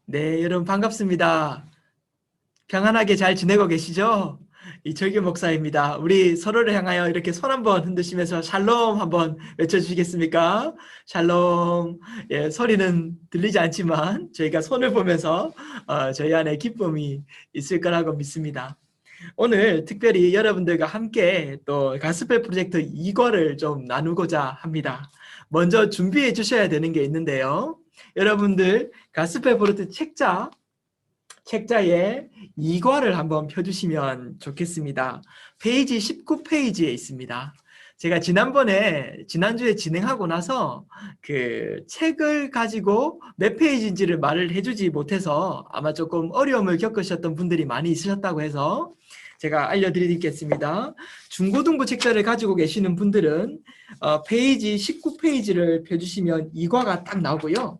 네, 여러분 반갑습니다. 평안하게 잘 지내고 계시죠? 이철규 목사입니다. 우리 서로를 향하여 이렇게 손 한번 흔드시면서 샬롬 한번 외쳐주시겠습니까? 샬롬. 예, 소리는 들리지 않지만 저희가 손을 보면서 저희 안에 기쁨이 있을 거라고 믿습니다. 오늘 특별히 여러분들과 함께 또 가스펠 프로젝트 2과를 좀 나누고자 합니다. 먼저 준비해 주셔야 되는 게 있는데요. 여러분들 가스펠 프로젝트 책자에 2과를 한번 펴주시면 좋겠습니다. 페이지 19페이지에 있습니다. 제가 지난주에 진행하고 나서 그 책을 가지고 몇 페이지인지를 말을 해주지 못해서 아마 조금 어려움을 겪으셨던 분들이 많이 있으셨다고 해서 제가 알려드리겠습니다. 중고등부 책자를 가지고 계시는 분들은 페이지 19페이지를 펴주시면 2과가 딱 나오고요.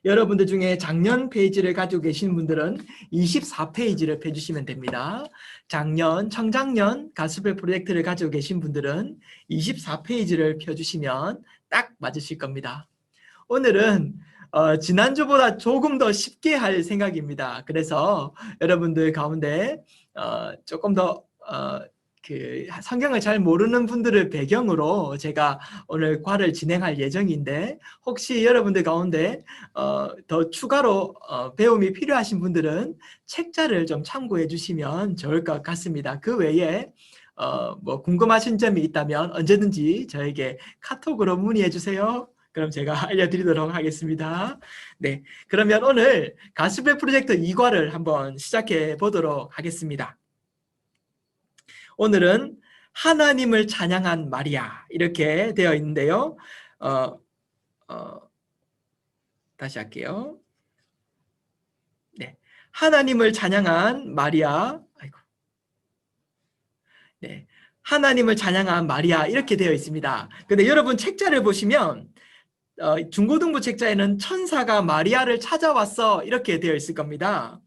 여러분들 중에 작년 페이지를 가지고 계신 분들은 24페이지를 펴주시면 됩니다. 청작년 가스펠 프로젝트를 가지고 계신 분들은 24페이지를 펴주시면 딱 맞으실 겁니다. 오늘은 지난주보다 조금 더 쉽게 할 생각입니다. 그래서 여러분들 가운데 조금 더 그 성경을 잘 모르는 분들을 배경으로 제가 오늘 과를 진행할 예정인데 혹시 여러분들 가운데 더 추가로 배움이 필요하신 분들은 책자를 좀 참고해 주시면 좋을 것 같습니다. 그 외에 뭐 궁금하신 점이 있다면 언제든지 저에게 카톡으로 문의해 주세요. 그럼 제가 알려드리도록 하겠습니다. 네, 그러면 오늘 가스펠 프로젝트 2과를 한번 시작해 보도록 하겠습니다. 오늘은 하나님을 찬양한 마리아 이렇게 되어 있는데요. 다시 할게요. 네, 하나님을 찬양한 마리아. 아이고. 네, 하나님을 찬양한 마리아 이렇게 되어 있습니다. 근데 여러분 책자를 보시면 중고등부 책자에는 천사가 마리아를 찾아왔어 이렇게 되어 있을 겁니다.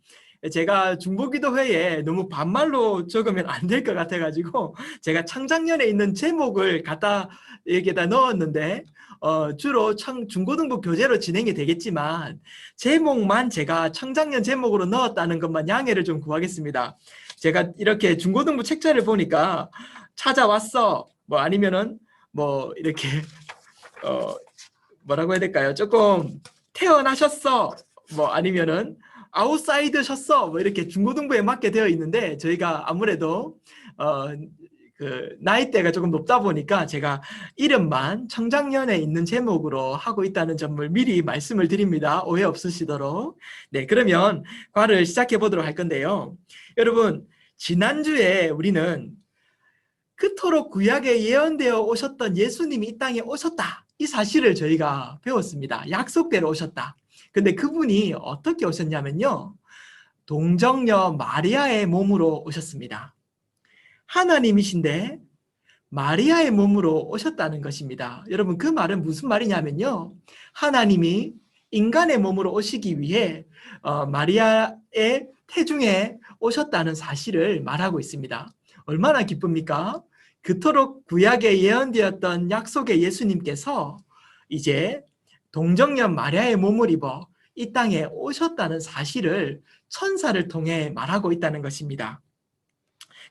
제가 중보기도회에 너무 반말로 적으면 안 될 것 같아가지고 제가 창작년에 있는 제목을 갖다 여기에다 넣었는데 주로 중고등부 교재로 진행이 되겠지만 제목만 제가 창작년 제목으로 넣었다는 것만 양해를 좀 구하겠습니다. 제가 이렇게 중고등부 책자를 보니까 찾아왔어 뭐 아니면은 뭐 이렇게 뭐라고 해야 될까요? 조금 태어나셨어 뭐 아니면은 아웃사이드셨어 뭐 이렇게 중고등부에 맞게 되어 있는데 저희가 아무래도 그 나이대가 조금 높다 보니까 제가 이름만 청작년에 있는 제목으로 하고 있다는 점을 미리 말씀을 드립니다. 오해 없으시도록. 네, 그러면 과를 시작해 보도록 할 건데요. 여러분, 지난주에 우리는 그토록 구약에 예언되어 오셨던 예수님이 이 땅에 오셨다. 이 사실을 저희가 배웠습니다. 약속대로 오셨다. 근데 그분이 어떻게 오셨냐면요. 동정녀 마리아의 몸으로 오셨습니다. 하나님이신데 마리아의 몸으로 오셨다는 것입니다. 여러분 그 말은 무슨 말이냐면요. 하나님이 인간의 몸으로 오시기 위해 마리아의 태중에 오셨다는 사실을 말하고 있습니다. 얼마나 기쁩니까? 그토록 구약에 예언되었던 약속의 예수님께서 이제 동정녀 마리아의 몸을 입어 이 땅에 오셨다는 사실을 천사를 통해 말하고 있다는 것입니다.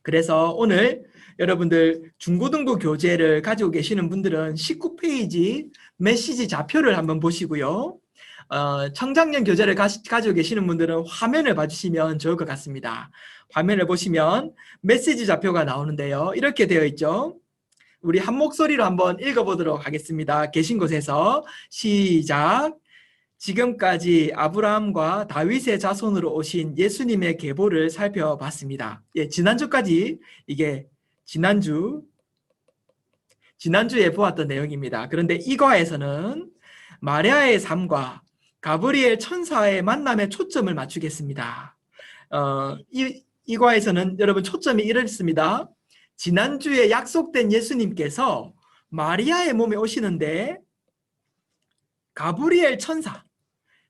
그래서 오늘 여러분들 중고등부 교재를 가지고 계시는 분들은 19페이지 메시지 좌표를 한번 보시고요. 청작년 교재를 가지고 계시는 분들은 화면을 봐주시면 좋을 것 같습니다. 화면을 보시면 메시지 좌표가 나오는데요. 이렇게 되어 있죠. 우리 한 목소리로 한번 읽어보도록 하겠습니다. 계신 곳에서 시작. 지금까지 아브라함과 다윗의 자손으로 오신 예수님의 계보를 살펴봤습니다. 예, 지난주까지 이게 지난주에 보았던 내용입니다. 그런데 이 과에서는 마리아의 삶과 가브리엘 천사의 만남에 초점을 맞추겠습니다. 이 과에서는 여러분 초점이 이렇습니다. 지난주에 약속된 예수님께서 마리아의 몸에 오시는데 가브리엘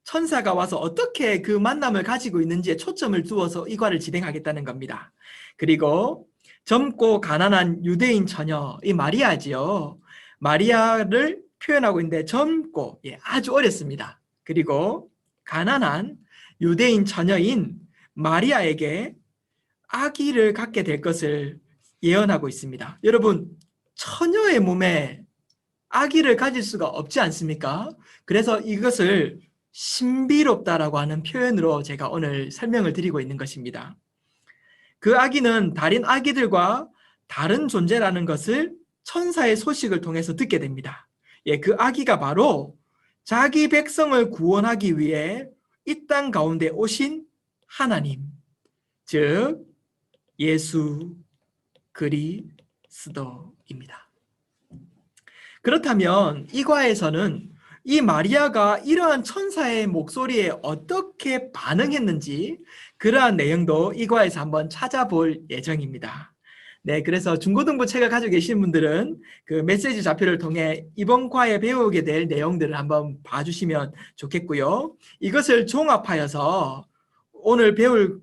천사가 와서 어떻게 그 만남을 가지고 있는지에 초점을 두어서 이 과를 진행하겠다는 겁니다. 그리고 젊고 가난한 유대인 처녀, 이 마리아지요. 마리아를 표현하고 있는데 젊고 아주 어렸습니다. 그리고 가난한 유대인 처녀인 마리아에게 아기를 갖게 될 것을 예언하고 있습니다. 여러분, 처녀의 몸에 아기를 가질 수가 없지 않습니까? 그래서 이것을 신비롭다라고 하는 표현으로 제가 오늘 설명을 드리고 있는 것입니다. 그 아기는 다른 아기들과 다른 존재라는 것을 천사의 소식을 통해서 듣게 됩니다. 예, 그 아기가 바로 자기 백성을 구원하기 위해 이 땅 가운데 오신 하나님, 즉 예수 그리스도입니다. 그렇다면 이 과에서는 이 마리아가 이러한 천사의 목소리에 어떻게 반응했는지 그러한 내용도 이 과에서 한번 찾아볼 예정입니다. 네, 그래서 중고등부 책을 가지고 계신 분들은 그 메시지 좌표를 통해 이번 과에 배우게 될 내용들을 한번 봐주시면 좋겠고요. 이것을 종합하여서 오늘 배울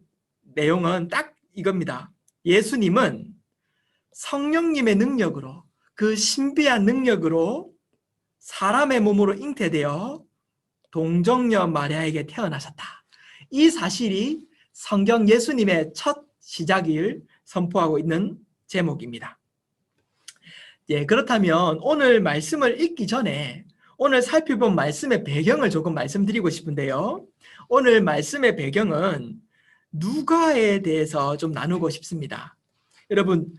내용은 딱 이겁니다. 예수님은 성령님의 능력으로, 그 신비한 능력으로 사람의 몸으로 잉태되어 동정녀 마리아에게 태어나셨다. 이 사실이 성경 예수님의 첫 시작을 선포하고 있는 제목입니다. 예, 그렇다면 오늘 말씀을 읽기 전에 오늘 살펴본 말씀의 배경을 조금 말씀드리고 싶은데요. 오늘 말씀의 배경은 누가에 대해서 좀 나누고 싶습니다. 여러분,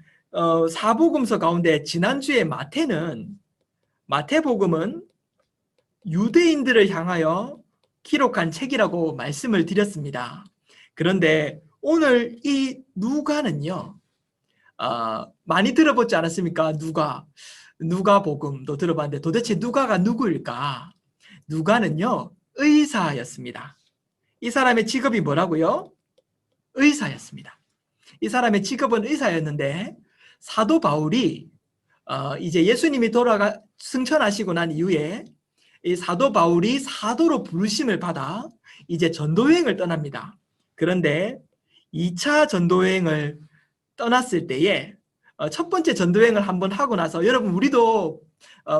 사복음서 가운데 지난주에 마태복음은 유대인들을 향하여 기록한 책이라고 말씀을 드렸습니다. 그런데 오늘 이 누가는요, 많이 들어보지 않았습니까? 누가복음도 들어봤는데 도대체 누가가 누구일까? 누가는요, 의사였습니다. 이 사람의 직업이 뭐라고요? 의사였습니다. 이 사람의 직업은 의사였는데 사도 바울이 이제 예수님이 승천하시고 난 이후에 이 사도 바울이 사도로 부르심을 받아 이제 전도여행을 떠납니다. 그런데 2차 전도여행을 떠났을 때에 첫 번째 전도여행을 한번 하고 나서, 여러분 우리도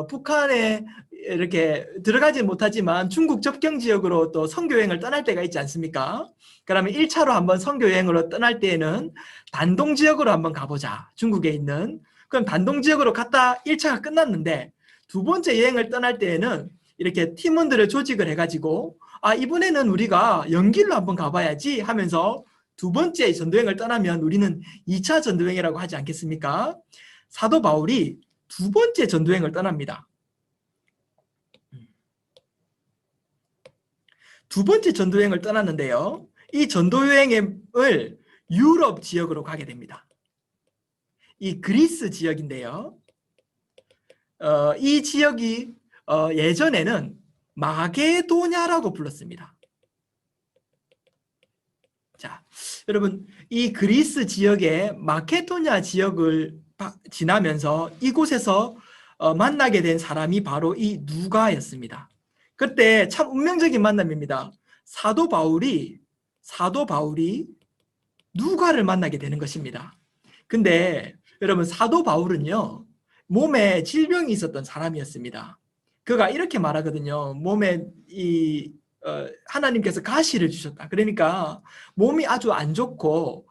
북한에 이렇게 들어가지 못하지만 중국 접경 지역으로 또 선교여행을 떠날 때가 있지 않습니까? 그러면 1차로 한번 선교여행으로 떠날 때에는 단동 지역으로 한번 가보자. 중국에 있는. 그럼 단동 지역으로 갔다 1차가 끝났는데 두 번째 여행을 떠날 때에는 이렇게 팀원들을 조직을 해가지고 이번에는 우리가 연길로 한번 가봐야지 하면서 두 번째 전도여행을 떠나면 우리는 2차 전도여행이라고 하지 않겠습니까? 사도 바울이 두 번째 전도여행을 떠납니다. 두 번째 전도여행을 떠났는데요. 이 전도여행을 유럽 지역으로 가게 됩니다. 이 그리스 지역인데요. 이 지역이 예전에는 마게도냐라고 불렀습니다. 자, 여러분 이 그리스 지역의 마케도냐 지역을 지나면서 이곳에서 만나게 된 사람이 바로 이 누가였습니다. 그때 참 운명적인 만남입니다. 사도 바울이 누가를 만나게 되는 것입니다. 근데 여러분 사도 바울은요, 몸에 질병이 있었던 사람이었습니다. 그가 이렇게 말하거든요. 몸에 하나님께서 가시를 주셨다. 그러니까 몸이 아주 안 좋고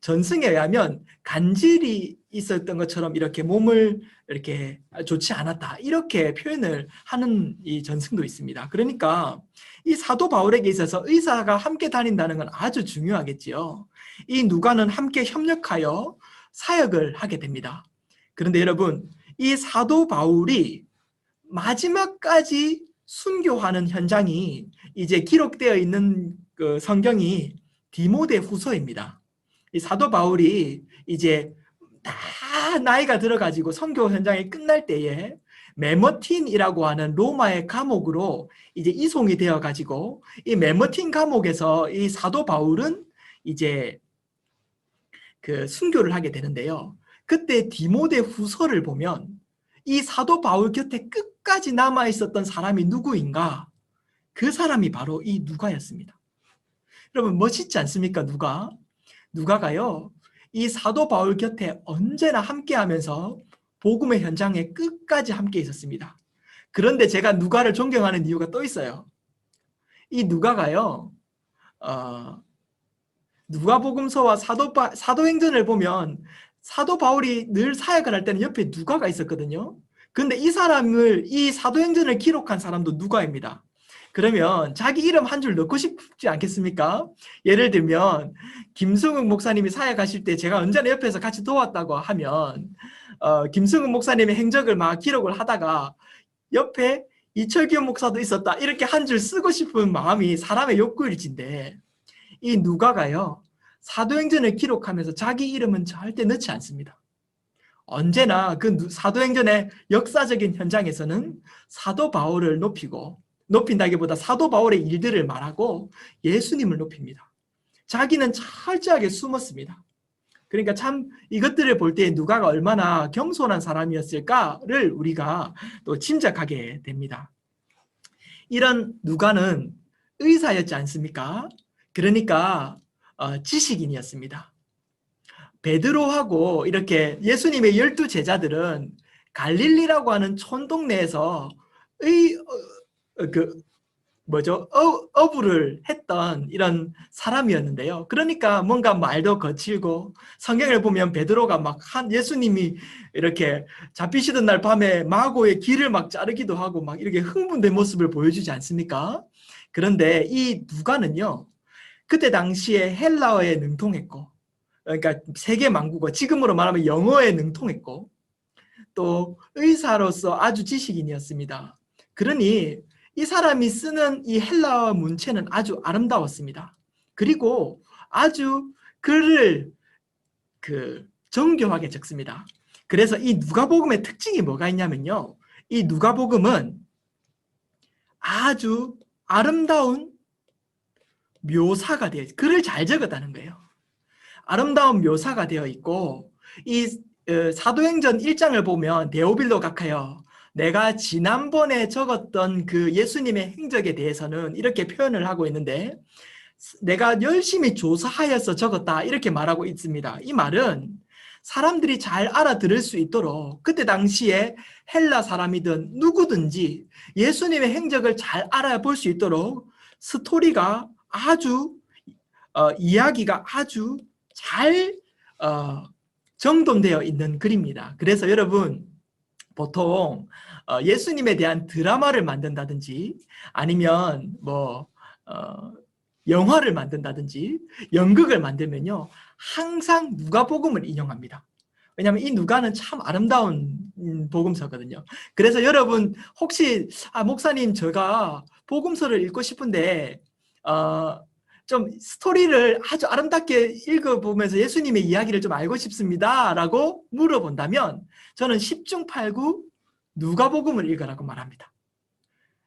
전승에 의하면 간질이 있었던 것처럼 이렇게 몸을 이렇게 좋지 않았다. 이렇게 표현을 하는 이 전승도 있습니다. 그러니까 이 사도 바울에게 있어서 의사가 함께 다닌다는 건 아주 중요하겠지요. 이 누가는 함께 협력하여 사역을 하게 됩니다. 그런데 여러분, 이 사도 바울이 마지막까지 순교하는 현장이 이제 기록되어 있는 그 성경이 디모데 후서입니다. 이 사도 바울이 이제 다 나이가 들어가지고 선교 현장이 끝날 때에 메머틴이라고 하는 로마의 감옥으로 이제 이송이 되어 가지고 이 메머틴 감옥에서 이 사도 바울은 이제 그 순교를 하게 되는데요. 그때 디모데 후서를 보면 이 사도 바울 곁에 끝까지 남아 있었던 사람이 누구인가? 그 사람이 바로 이 누가였습니다. 여러분 멋있지 않습니까? 누가가요, 이 사도 바울 곁에 언제나 함께하면서 복음의 현장에 끝까지 함께 있었습니다. 그런데 제가 누가를 존경하는 이유가 또 있어요. 이 누가가요, 누가복음서와 사도행전을 보면 사도 바울이 늘 사역을 할 때는 옆에 누가가 있었거든요. 근데 이 사도행전을 기록한 사람도 누가입니다. 그러면 자기 이름 한 줄 넣고 싶지 않겠습니까? 예를 들면 김승욱 목사님이 사역하실 때 제가 언제나 옆에서 같이 도왔다고 하면 김승욱 목사님의 행적을 막 기록을 하다가 옆에 이철규 목사도 있었다 이렇게 한 줄 쓰고 싶은 마음이 사람의 욕구일진데, 이 누가가요, 사도행전을 기록하면서 자기 이름은 절대 넣지 않습니다. 언제나 그 사도행전의 역사적인 현장에서는 사도 바울을 높인다기보다 사도 바울의 일들을 말하고 예수님을 높입니다. 자기는 철저하게 숨었습니다. 그러니까 참 이것들을 볼 때 누가가 얼마나 겸손한 사람이었을까를 우리가 또 짐작하게 됩니다. 이런 누가는 의사였지 않습니까? 그러니까 지식인이었습니다. 베드로하고 이렇게 예수님의 12 제자들은 갈릴리라고 하는 촌동네에서 어부를 했던 이런 사람이었는데요. 그러니까 뭔가 말도 거칠고, 성경을 보면 베드로가 막 예수님이 이렇게 잡히시던 날 밤에 마고의 길을 막 자르기도 하고 막 이렇게 흥분된 모습을 보여주지 않습니까? 그런데 이 누가는요, 그때 당시에 헬라어에 능통했고, 그러니까 세계 만국어, 지금으로 말하면 영어에 능통했고, 또 의사로서 아주 지식인이었습니다. 그러니 이 사람이 쓰는 이 헬라어 문체는 아주 아름다웠습니다. 그리고 아주 글을 정교하게 적습니다. 그래서 이 누가복음의 특징이 뭐가 있냐면요, 이 누가복음은 아주 아름다운 묘사가 되어 있어요. 글을 잘 적었다는 거예요. 아름다운 묘사가 되어 있고, 이 사도행전 1장을 보면 데오빌로 각하여 내가 지난번에 적었던 그 예수님의 행적에 대해서는 이렇게 표현을 하고 있는데, 내가 열심히 조사하여서 적었다 이렇게 말하고 있습니다. 이 말은 사람들이 잘 알아들을 수 있도록 그때 당시에 헬라 사람이든 누구든지 예수님의 행적을 잘 알아볼 수 있도록 스토리가 아주 이야기가 아주 잘 정돈되어 있는 글입니다. 그래서 여러분, 보통 예수님에 대한 드라마를 만든다든지 아니면 영화를 만든다든지 연극을 만들면요, 항상 누가복음을 인용합니다. 왜냐하면 이 누가는 참 아름다운 복음서거든요. 그래서 여러분 혹시 목사님 제가 복음서를 읽고 싶은데 좀 스토리를 아주 아름답게 읽어보면서 예수님의 이야기를 좀 알고 싶습니다 라고 물어본다면 저는 10중 8구 누가복음을 읽으라고 말합니다.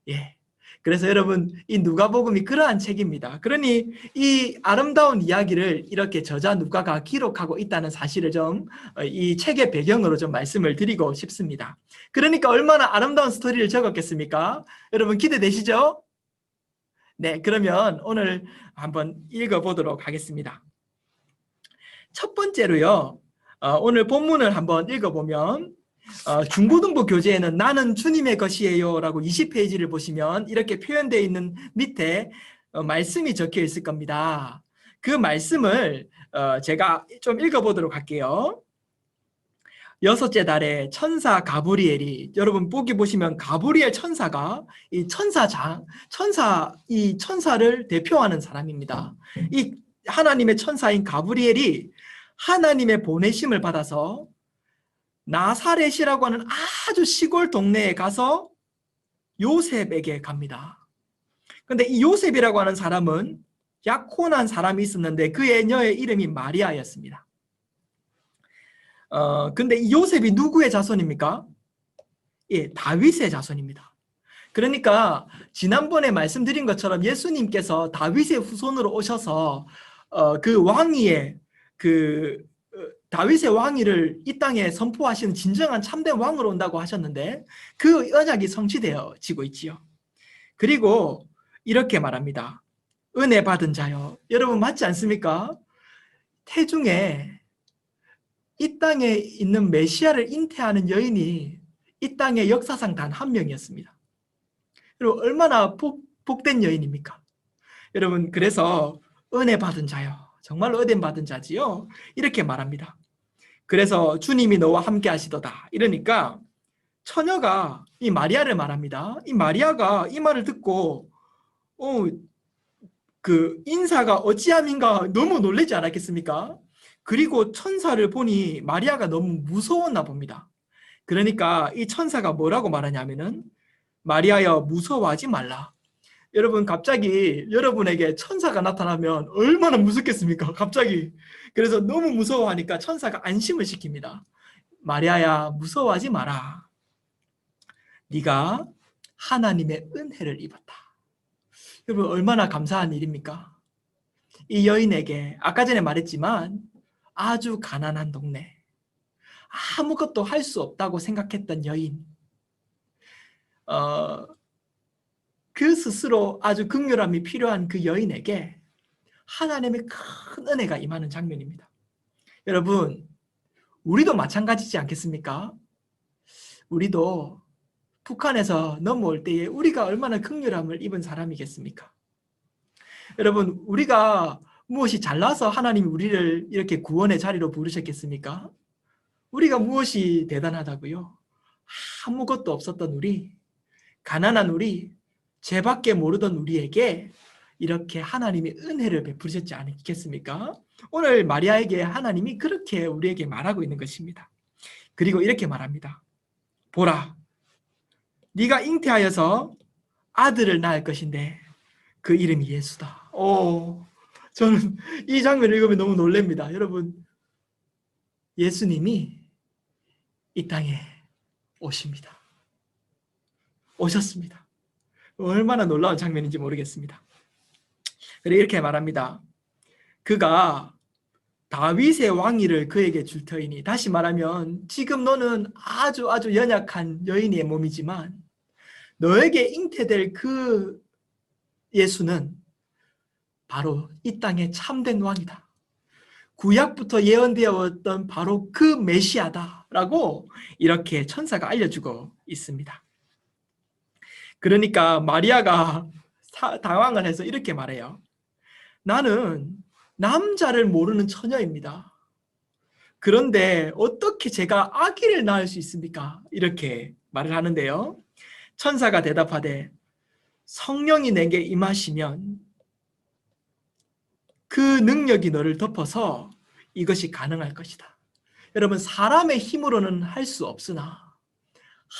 예. 그래서 여러분, 이 누가복음이 그러한 책입니다. 그러니 이 아름다운 이야기를 이렇게 저자 누가가 기록하고 있다는 사실을 좀 이 책의 배경으로 좀 말씀을 드리고 싶습니다. 그러니까 얼마나 아름다운 스토리를 적었겠습니까? 여러분 기대되시죠? 네, 그러면 오늘 한번 읽어보도록 하겠습니다. 첫 번째로요, 오늘 본문을 한번 읽어보면 중고등부 교재에는 나는 주님의 것이에요 라고 20페이지를 보시면 이렇게 표현되어 있는 밑에 말씀이 적혀 있을 겁니다. 그 말씀을 제가 좀 읽어보도록 할게요. 6째 달에 천사 가브리엘이, 여러분 보기 보시면 가브리엘 천사가 이 천사를 대표하는 사람입니다. 이 하나님의 천사인 가브리엘이 하나님의 보내심을 받아서 나사렛이라고 하는 아주 시골 동네에 가서 요셉에게 갑니다. 근데 이 요셉이라고 하는 사람은 약혼한 사람이 있었는데 그 애녀의 이름이 마리아였습니다. 근데 이 요셉이 누구의 자손입니까? 예, 다윗의 자손입니다. 그러니까 지난번에 말씀드린 것처럼 예수님께서 다윗의 후손으로 오셔서 다윗의 왕위를 이 땅에 선포하시는 진정한 참된 왕으로 온다고 하셨는데 그 언약이 성취되어지고 있지요. 그리고 이렇게 말합니다. 은혜 받은 자요. 여러분 맞지 않습니까? 태중에 이 땅에 있는 메시아를 잉태하는 여인이 이 땅의 역사상 단 한 명이었습니다. 여러분 얼마나 복된 여인입니까? 여러분 그래서 은혜 받은 자요, 정말로 은혜 받은 자지요, 이렇게 말합니다. 그래서 주님이 너와 함께 하시도다 이러니까 처녀가 이 마리아를 말합니다. 이 마리아가 이 말을 듣고 그 인사가 어찌함인가 너무 놀라지 않았겠습니까? 그리고 천사를 보니 마리아가 너무 무서웠나 봅니다. 그러니까 이 천사가 뭐라고 말하냐면은 마리아여 무서워하지 말라. 여러분 갑자기 여러분에게 천사가 나타나면 얼마나 무섭겠습니까? 갑자기. 그래서 너무 무서워하니까 천사가 안심을 시킵니다. 마리아야 무서워하지 마라. 네가 하나님의 은혜를 입었다. 여러분 얼마나 감사한 일입니까? 이 여인에게 아까 전에 말했지만 아주 가난한 동네, 아무것도 할 수 없다고 생각했던 여인, 그 스스로 아주 긍휼함이 필요한 그 여인에게 하나님의 큰 은혜가 임하는 장면입니다. 여러분 우리도 마찬가지지 않겠습니까? 우리도 북한에서 넘어올 때에 우리가 얼마나 긍휼함을 입은 사람이겠습니까? 여러분 우리가 무엇이 잘나서 하나님이 우리를 이렇게 구원의 자리로 부르셨겠습니까? 우리가 무엇이 대단하다고요? 아무것도 없었던 우리, 가난한 우리, 죄밖에 모르던 우리에게 이렇게 하나님이 은혜를 베푸셨지 않겠습니까? 오늘 마리아에게 하나님이 그렇게 우리에게 말하고 있는 것입니다. 그리고 이렇게 말합니다. 보라, 네가 잉태하여서 아들을 낳을 것인데 그 이름이 예수다. 저는 이 장면을 읽으면 너무 놀랍니다. 여러분, 예수님이 이 땅에 오십니다. 오셨습니다. 얼마나 놀라운 장면인지 모르겠습니다. 그리고 이렇게 말합니다. 그가 다윗의 왕위를 그에게 줄 터이니, 다시 말하면 지금 너는 아주 연약한 여인의 몸이지만 너에게 잉태될 그 예수는 바로 이 땅의 참된 왕이다. 구약부터 예언되었던 바로 그 메시아다라고 이렇게 천사가 알려주고 있습니다. 그러니까 마리아가 당황을 해서 이렇게 말해요. 나는 남자를 모르는 처녀입니다. 그런데 어떻게 제가 아기를 낳을 수 있습니까? 이렇게 말을 하는데요. 천사가 대답하되 성령이 내게 임하시면 그 능력이 너를 덮어서 이것이 가능할 것이다. 여러분 사람의 힘으로는 할 수 없으나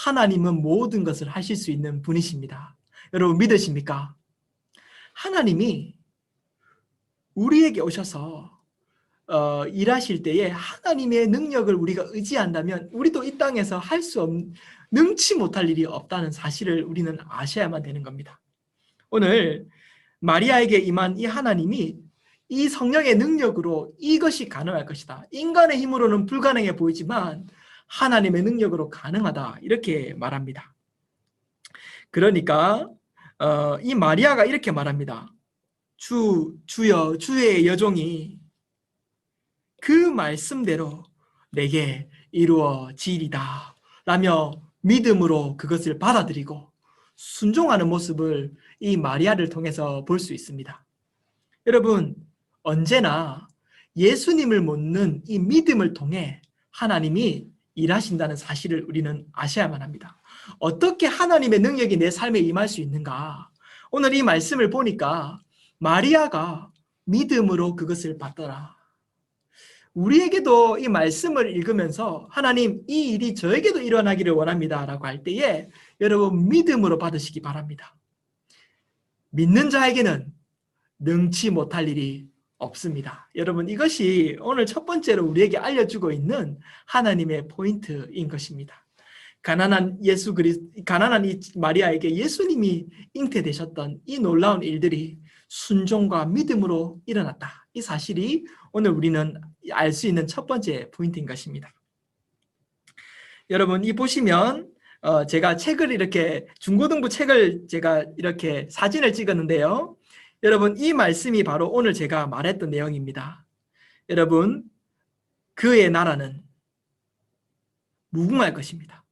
하나님은 모든 것을 하실 수 있는 분이십니다. 여러분 믿으십니까? 하나님이 우리에게 오셔서 일하실 때에 하나님의 능력을 우리가 의지한다면 우리도 이 땅에서 할 수 없는, 능치 못할 일이 없다는 사실을 우리는 아셔야만 되는 겁니다. 오늘 마리아에게 임한 이 하나님이 이 성령의 능력으로 이것이 가능할 것이다. 인간의 힘으로는 불가능해 보이지만 하나님의 능력으로 가능하다. 이렇게 말합니다. 그러니까 이 마리아가 이렇게 말합니다. 주여, 주의 여종이 그 말씀대로 내게 이루어지리다 라며 믿음으로 그것을 받아들이고 순종하는 모습을 이 마리아를 통해서 볼 수 있습니다. 여러분 언제나 예수님을 묻는 이 믿음을 통해 하나님이 일하신다는 사실을 우리는 아셔야만 합니다. 어떻게 하나님의 능력이 내 삶에 임할 수 있는가? 오늘 이 말씀을 보니까 마리아가 믿음으로 그것을 받더라. 우리에게도 이 말씀을 읽으면서 하나님 이 일이 저에게도 일어나기를 원합니다 라고 할 때에 여러분 믿음으로 받으시기 바랍니다. 믿는 자에게는 능치 못할 일이 없습니다. 여러분 이것이 오늘 첫 번째로 우리에게 알려주고 있는 하나님의 포인트인 것입니다. 가난한 이 마리아에게 예수님이 잉태되셨던 이 놀라운 일들이 순종과 믿음으로 일어났다. 이 사실이 오늘 우리는 알 수 있는 첫 번째 포인트인 것입니다. 여러분 이 보시면 제가 책을 이렇게 중고등부 책을 제가 이렇게 사진을 찍었는데요. 여러분 이 말씀이 바로 오늘 제가 말했던 내용입니다. 여러분 그의 나라는 무궁할 것입니다.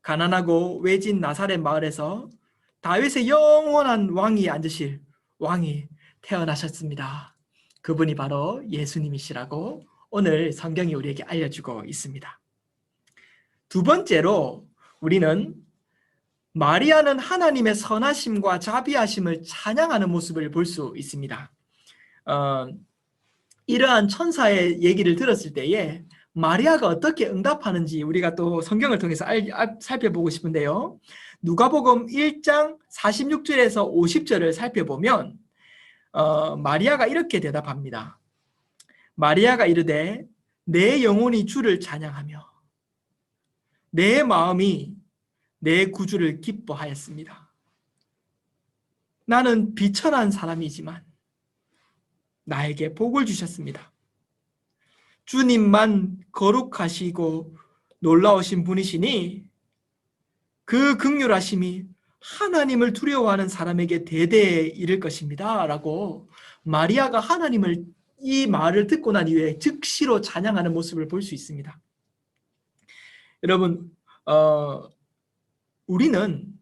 가난하고 외진 나사렛 마을에서 다윗의 영원한 왕이 앉으실 왕이 태어나셨습니다. 그분이 바로 예수님이시라고 오늘 성경이 우리에게 알려주고 있습니다. 두 번째로 우리는 마리아는 하나님의 선하심과 자비하심을 찬양하는 모습을 볼 수 있습니다. 이러한 천사의 얘기를 들었을 때에 마리아가 어떻게 응답하는지 우리가 또 성경을 통해서 살펴보고 싶은데요. 누가복음 1장 46절에서 50절을 살펴보면 마리아가 이렇게 대답합니다. 마리아가 이르되 내 영혼이 주를 찬양하며 내 마음이 내 구주를 기뻐하였습니다. 나는 비천한 사람이지만 나에게 복을 주셨습니다. 주님만 거룩하시고 놀라우신 분이시니 그 긍휼하심이 하나님을 두려워하는 사람에게 대대에 이를 것입니다. 라고 마리아가 하나님을 이 말을 듣고 난 이후에 즉시로 찬양하는 모습을 볼 수 있습니다. 여러분, 우리는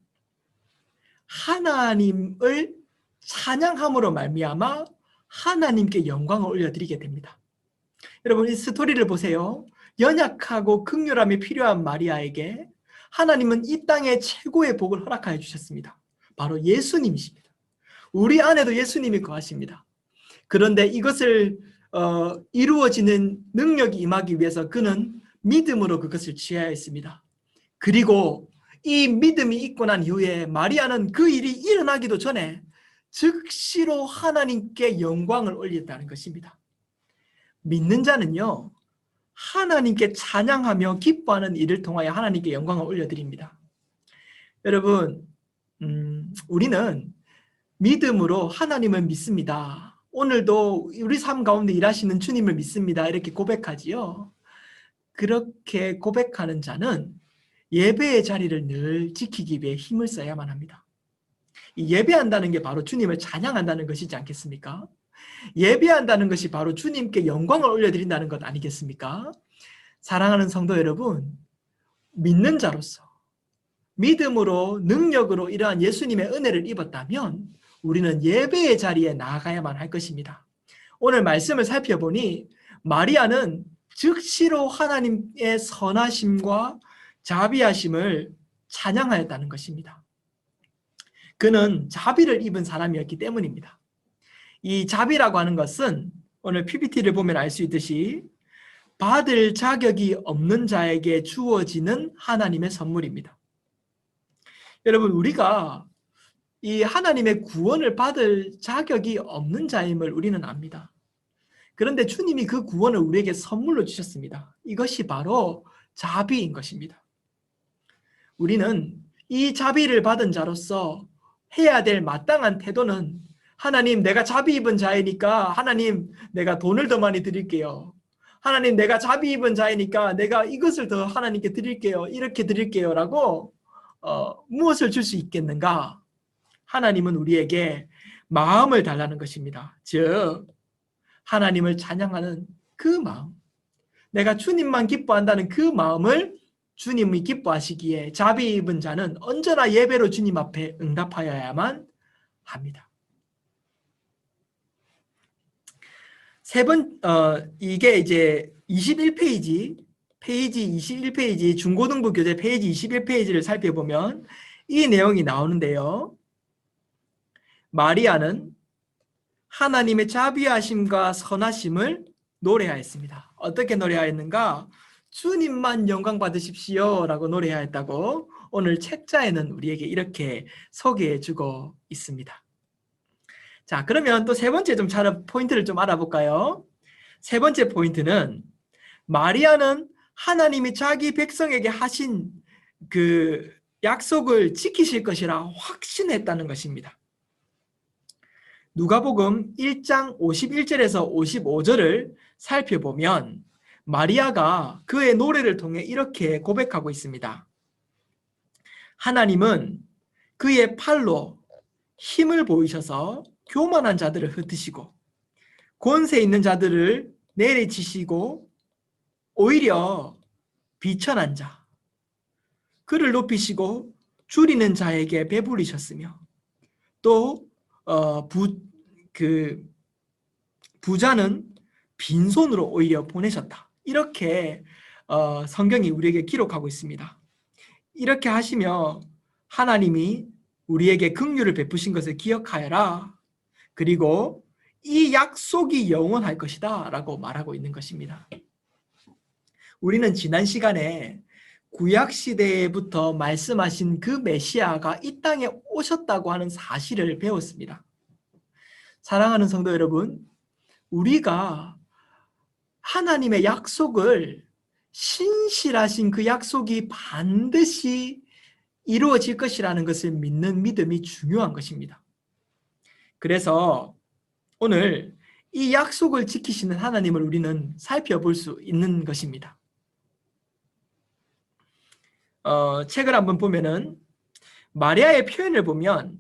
하나님을 찬양함으로 말미암아 하나님께 영광을 올려드리게 됩니다. 여러분, 이 스토리를 보세요. 연약하고 긍휼함이 필요한 마리아에게 하나님은 이 땅의 최고의 복을 허락하여 주셨습니다. 바로 예수님이십니다. 우리 안에도 예수님이 거하십니다. 그런데 이것을 이루어지는 능력이 임하기 위해서 그는 믿음으로 그것을 취해야 했습니다. 그리고 이 믿음이 있고 난 이후에 마리아는 그 일이 일어나기도 전에 즉시로 하나님께 영광을 올렸다는 것입니다. 믿는 자는요, 하나님께 찬양하며 기뻐하는 일을 통하여 하나님께 영광을 올려드립니다. 여러분, 우리는 믿음으로 하나님을 믿습니다. 오늘도 우리 삶 가운데 일하시는 주님을 믿습니다. 이렇게 고백하지요. 그렇게 고백하는 자는 예배의 자리를 늘 지키기 위해 힘을 써야만 합니다. 예배한다는 게 바로 주님을 찬양한다는 것이지 않겠습니까? 예배한다는 것이 바로 주님께 영광을 올려드린다는 것 아니겠습니까? 사랑하는 성도 여러분, 믿는 자로서 믿음으로 능력으로 이러한 예수님의 은혜를 입었다면 우리는 예배의 자리에 나아가야만 할 것입니다. 오늘 말씀을 살펴보니 마리아는 즉시로 하나님의 선하심과 자비하심을 찬양하였다는 것입니다. 그는 자비를 입은 사람이었기 때문입니다. 이 자비라고 하는 것은 오늘 PPT를 보면 알 수 있듯이 받을 자격이 없는 자에게 주어지는 하나님의 선물입니다. 여러분, 우리가 이 하나님의 구원을 받을 자격이 없는 자임을 우리는 압니다. 그런데 주님이 그 구원을 우리에게 선물로 주셨습니다. 이것이 바로 자비인 것입니다. 우리는 이 자비를 받은 자로서 해야 될 마땅한 태도는 하나님, 내가 자비 입은 자이니까 하나님, 내가 돈을 더 많이 드릴게요. 하나님, 내가 자비 입은 자이니까 내가 이것을 더 하나님께 드릴게요. 이렇게 드릴게요. 라고 무엇을 줄 수 있겠는가? 하나님은 우리에게 마음을 달라는 것입니다. 즉 하나님을 찬양하는 그 마음, 내가 주님만 기뻐한다는 그 마음을 주님이 기뻐하시기에 자비 입은 자는 언제나 예배로 주님 앞에 응답하여야만 합니다. 이게 이제 21페이지, 페이지 21페이지, 중고등부 교재 페이지 21페이지를 살펴보면 이 내용이 나오는데요. 마리아는 하나님의 자비하심과 선하심을 노래하였습니다. 어떻게 노래하였는가? 주님만 영광 받으십시오 라고 노래하였다고 오늘 책자에는 우리에게 이렇게 소개해주고 있습니다. 자, 그러면 또 세 번째 포인트를 좀 알아볼까요? 세 번째 포인트는 마리아는 하나님이 자기 백성에게 하신 그 약속을 지키실 것이라 확신했다는 것입니다. 누가복음 1장 51절에서 55절을 살펴보면 마리아가 그의 노래를 통해 이렇게 고백하고 있습니다. 하나님은 그의 팔로 힘을 보이셔서 교만한 자들을 흩으시고 권세 있는 자들을 내리치시고 오히려 비천한 자, 그를 높이시고 줄이는 자에게 배부리셨으며 또 부자는 빈손으로 오히려 보내셨다. 이렇게 성경이 우리에게 기록하고 있습니다. 이렇게 하시며 하나님이 우리에게 긍휼을 베푸신 것을 기억하여라. 그리고 이 약속이 영원할 것이다 라고 말하고 있는 것입니다. 우리는 지난 시간에 구약시대부터 말씀하신 그 메시아가 이 땅에 오셨다고 하는 사실을 배웠습니다. 사랑하는 성도 여러분, 우리가 하나님의 약속을 신실하신 그 약속이 반드시 이루어질 것이라는 것을 믿는 믿음이 중요한 것입니다. 그래서 오늘 이 약속을 지키시는 하나님을 우리는 살펴볼 수 있는 것입니다. 책을 한번 보면은 마리아의 표현을 보면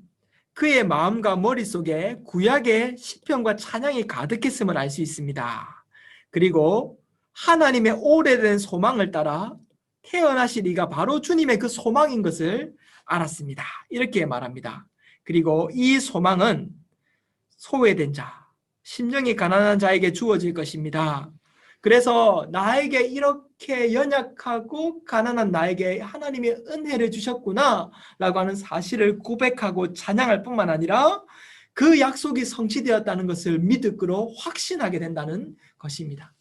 그의 마음과 머릿속에 구약의 시편과 찬양이 가득했음을 알 수 있습니다. 그리고 하나님의 오래된 소망을 따라 태어나실 이가 바로 주님의 그 소망인 것을 알았습니다. 이렇게 말합니다. 그리고 이 소망은 소외된 자, 심령이 가난한 자에게 주어질 것입니다. 그래서 나에게 이렇게 연약하고 가난한 나에게 하나님이 은혜를 주셨구나 라고 하는 사실을 고백하고 찬양할 뿐만 아니라 그 약속이 성취되었다는 것을 믿음으로 확신하게 된다는 것입니다.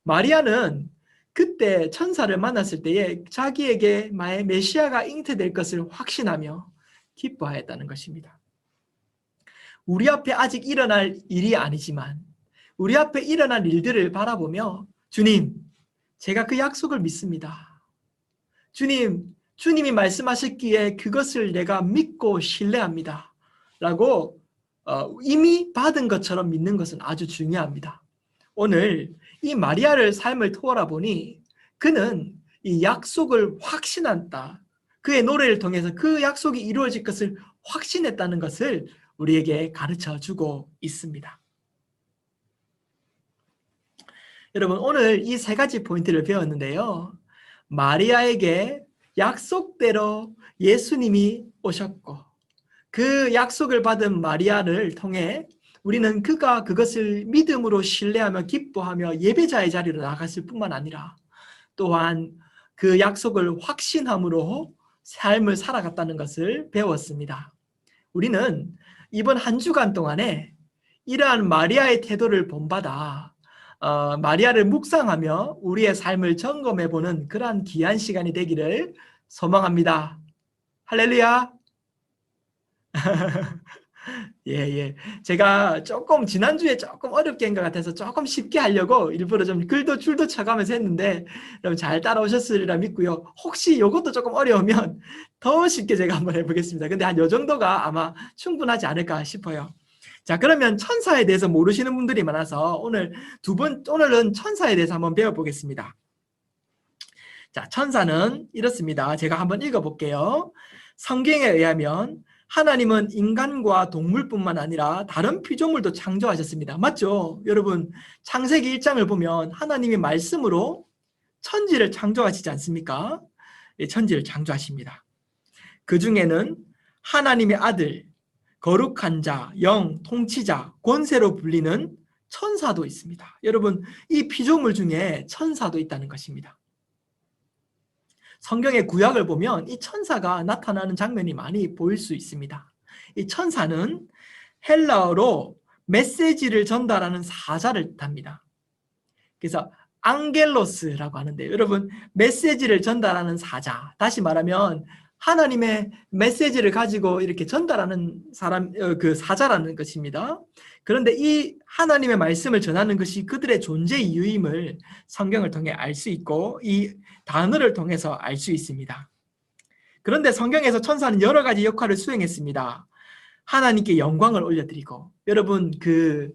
마리아는 그때 천사를 만났을 때에 자기에게 메시아가 잉태될 것을 확신하며 기뻐하였다는 것입니다. 우리 앞에 아직 일어날 일이 아니지만 우리 앞에 일어날 일들을 바라보며 주님, 제가 그 약속을 믿습니다. 주님, 주님이 말씀하셨기에 그것을 내가 믿고 신뢰합니다. 라고 이미 받은 것처럼 믿는 것은 아주 중요합니다. 오늘 이 마리아를 삶을 돌아보니 그는 이 약속을 확신한다. 그의 노래를 통해서 그 약속이 이루어질 것을 확신했다는 것을 우리에게 가르쳐주고 있습니다. 여러분, 오늘 이 세 가지 포인트를 배웠는데요. 마리아에게 약속대로 예수님이 오셨고 그 약속을 받은 마리아를 통해 우리는 그가 그것을 믿음으로 신뢰하며 기뻐하며 예배자의 자리로 나갔을 뿐만 아니라 또한 그 약속을 확신함으로 삶을 살아갔다는 것을 배웠습니다. 우리는 이번 한 주간 동안에 이러한 마리아의 태도를 본받아 마리아를 묵상하며 우리의 삶을 점검해보는 그러한 귀한 시간이 되기를 소망합니다. 할렐루야. 예. 제가 조금 지난주에 조금 어렵게 한 것 같아서 조금 쉽게 하려고 일부러 좀 글도 줄도 쳐가면서 했는데 여러분 잘 따라오셨으리라 믿고요. 혹시 이것도 조금 어려우면 더 쉽게 제가 한번 해보겠습니다. 근데 한 요 정도가 아마 충분하지 않을까 싶어요. 자, 그러면 천사에 대해서 모르시는 분들이 많아서 오늘은 천사에 대해서 한번 배워보겠습니다. 자, 천사는 이렇습니다. 제가 한번 읽어볼게요. 성경에 의하면 하나님은 인간과 동물뿐만 아니라 다른 피조물도 창조하셨습니다. 맞죠? 여러분, 창세기 1장을 보면 하나님이 말씀으로 천지를 창조하시지 않습니까? 천지를 창조하십니다. 그 중에는 하나님의 아들, 거룩한 자, 영, 통치자, 권세로 불리는 천사도 있습니다. 여러분, 이 피조물 중에 천사도 있다는 것입니다. 성경의 구약을 보면 이 천사가 나타나는 장면이 많이 보일 수 있습니다. 이 천사는 헬라어로 메시지를 전달하는 사자를 뜻합니다. 그래서 앙겔로스라고 하는데 여러분, 메시지를 전달하는 사자, 다시 말하면 하나님의 메시지를 가지고 이렇게 전달하는 사람, 그 사자라는 것입니다. 그런데 이 하나님의 말씀을 전하는 것이 그들의 존재 이유임을 성경을 통해 알 수 있고 이 단어를 통해서 알 수 있습니다. 그런데 성경에서 천사는 여러 가지 역할을 수행했습니다. 하나님께 영광을 올려드리고, 여러분 그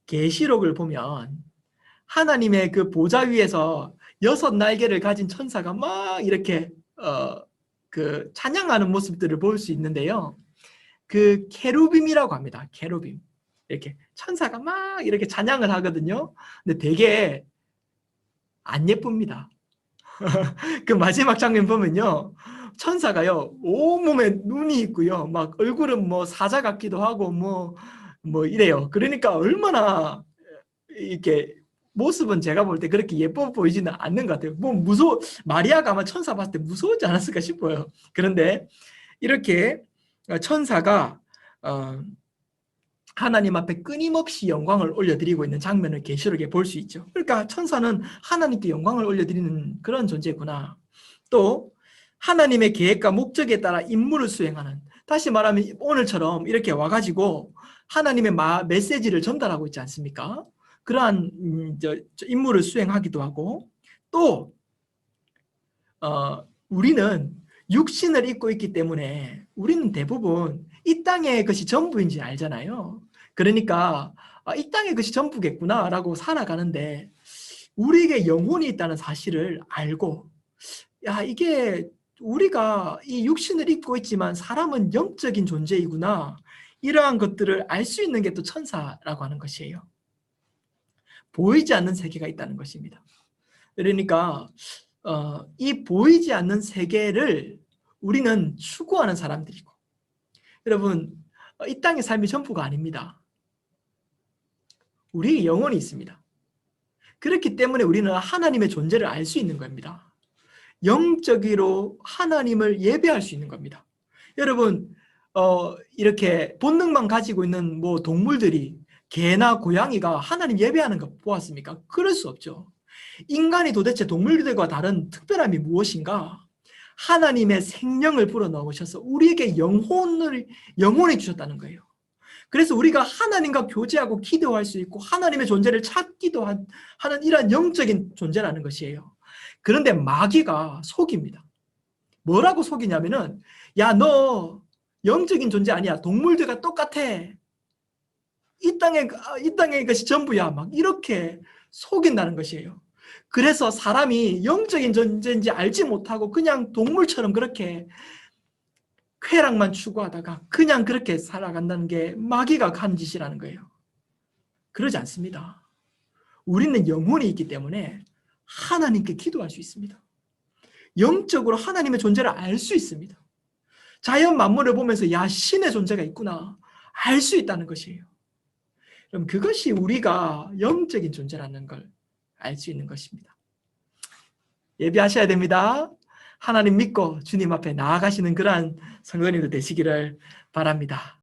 계시록을 보면 하나님의 그 보좌 위에서 6날개를 가진 천사가 막 이렇게 그 찬양하는 모습들을 볼 수 있는데요. 그 케루빔이라고 합니다. 케루빔. 이렇게 천사가 막 이렇게 찬양을 하거든요. 근데 되게 안 예쁩니다. 그 마지막 장면 보면요. 천사가요, 온몸에 눈이 있고요. 막 얼굴은 뭐 사자 같기도 하고 뭐 이래요. 그러니까 얼마나 이렇게 모습은 제가 볼 때 그렇게 예뻐 보이지는 않는 것 같아요. 뭐 마리아가 아마 천사 봤을 때 무서웠지 않았을까 싶어요. 그런데 이렇게 천사가 하나님 앞에 끊임없이 영광을 올려드리고 있는 장면을 계시록에 볼 수 있죠. 그러니까 천사는 하나님께 영광을 올려드리는 그런 존재구나. 또 하나님의 계획과 목적에 따라 임무를 수행하는, 다시 말하면 오늘처럼 이렇게 와가지고 하나님의 메시지를 전달하고 있지 않습니까? 그러한 임무를 수행하기도 하고, 또 우리는 육신을 입고 있기 때문에 우리는 대부분 이 땅의 것이 전부인지 알잖아요. 그러니까 이 땅의 것이 전부겠구나라고 살아가는데, 우리에게 영혼이 있다는 사실을 알고, 야, 이게 우리가 이 육신을 입고 있지만 사람은 영적인 존재이구나, 이러한 것들을 알 수 있는 게 또 천사라고 하는 것이에요. 보이지 않는 세계가 있다는 것입니다. 그러니까 이 보이지 않는 세계를 우리는 추구하는 사람들이고, 여러분, 이 땅의 삶이 전부가 아닙니다. 우리의 영혼이 있습니다. 그렇기 때문에 우리는 하나님의 존재를 알 수 있는 겁니다. 영적으로 하나님을 예배할 수 있는 겁니다. 여러분, 이렇게 본능만 가지고 있는 뭐 동물들이, 개나 고양이가 하나님 예배하는 거 보았습니까? 그럴 수 없죠. 인간이 도대체 동물들과 다른 특별함이 무엇인가? 하나님의 생명을 불어넣으셔서 우리에게 영혼을 주셨다는 거예요. 그래서 우리가 하나님과 교제하고 기도할 수 있고 하나님의 존재를 찾기도 하는 이러한 영적인 존재라는 것이에요. 그런데 마귀가 속입니다. 뭐라고 속이냐면은, 야, 너 영적인 존재 아니야. 동물들과 똑같아. 이 땅의 것이 전부야. 막 이렇게 속인다는 것이에요. 그래서 사람이 영적인 존재인지 알지 못하고 그냥 동물처럼 그렇게 쾌락만 추구하다가 그냥 그렇게 살아간다는 게 마귀가 한 짓이라는 거예요. 그러지 않습니다. 우리는 영혼이 있기 때문에 하나님께 기도할 수 있습니다. 영적으로 하나님의 존재를 알 수 있습니다. 자연 만물을 보면서 야, 신의 존재가 있구나 알 수 있다는 것이에요. 그럼 그것이 우리가 영적인 존재라는 걸 알 수 있는 것입니다. 예배하셔야 됩니다. 하나님 믿고 주님 앞에 나아가시는 그러한 성도님들 되시기를 바랍니다.